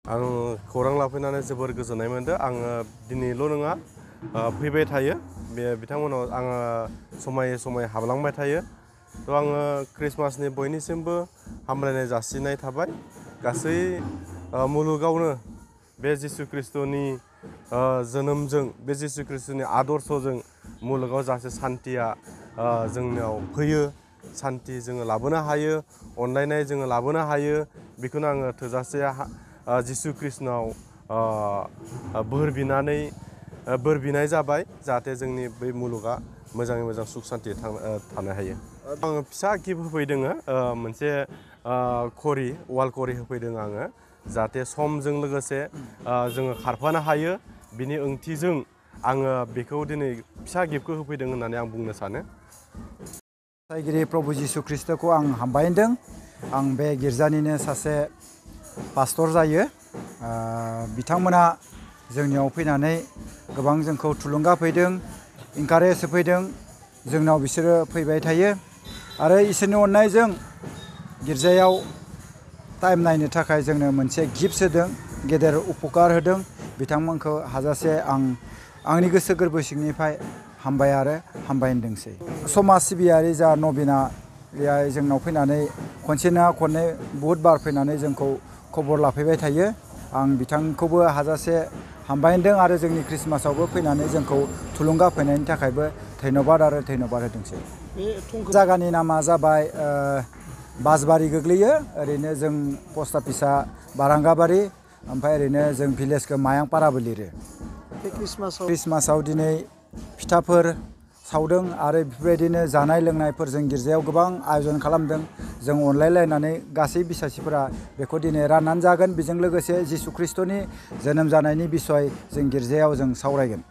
आं खौरां लाफैनानै जोबोर गोजोननाय मोनदों। आङो दिनैल' नङा फैबाय थायो। बे बिथांमोनाव आङो समाय हाबलांबाय थायो। थ' आङो क्रिसमासनि बयनिसिमबो हामलायनाय जासिनाय थाबाय। गासै मुलुगावनो बे जिसु ख्रिस्ट'नि जोनोमजों बे जिसु ख्रिस्ट'नि आदर्शजों मुलुगाव जाहाथे सान्थिया जोंनाव फैयो, सान्थि जोङो लाबोनो हायो, अनलायनाय जोङो लाबोनो हायो। बेखौनो आङो थोजासे जिसु ख्रिस्ट'नाव बोर बिनाय जाबाय, जाहाथे जोंनि बै मुलुगा मोजाङै मोजां सुख सान्थि थानो हायो। आङो फिसा गिफ्ट होफैदों, मोनसे वाल घरि होफैदों आङो, जाहाथे समजों लोगोसे जोङो खारफानो हायो। बिनि ओंथिजों आङो बेखौ दिनै फिसा गिफ्टखौ होफैदों होननानै आं बुंनो सानो। फोथायगिरि प्रभु जिसु ख्रिस्ट'खौ आं हामबायदों। आं बे गिर्जानिनो सासे पास्टर जायो। बिथांमोना जोंनियाव फैनानै गोबां जोंखौ थुलुंगा होफैदों, इनकारेज होफैदों। जोंनाव बिसोरो फैबाय थायो आरो इसोरनि अननायजों गिर्जायाव टाइम नायनो थाखाय जोंनो मोनसे गिफ्ट होदों, गेदेर उपकार होदों। बिथांमोनखौ हाजासे आं आंनि गोसो गोरबो सिंनिफ्राय हामबाय आरो हामबायदोंसै। समाज सिबियारि जा नबिना जोंनाव फैनानै खनसे नङा खननै बहुद बार फैनानै जोंखौ खबर लाफैबाय थायो। आं बिथांखौबो हाजासे हामबायदों आरो जोंनि क्रिसमासावबो फैनानै जोंखौ थुलुंगा होफैनायनि थाखायबो धन्यबाद होदोंसै। जायगानि नामा जाबाय बासबारि गोग्लैयो। ओरैनो जों पस्ट अफिसा बारांगाबारि, ओमफ्राय ओरैनो जों भिलेजखौ मायांपाराबो लिरो। क्रिसमासाव दिनै फिथाफोर सावदों आरो बेफोरबायदिनो जानाय लोंनायफोरजों गिर्जायाव गोबां आयजन खालामदों। जों अनलायलायनानै गासै बिसासिफोरा बेखौ दिनै राननानै जागोन। बेजों लोगोसे जिसु ख्रिस्ट'नि जोनोम जानायनि बिसय जों गिर्जायाव जों सावरायगोन।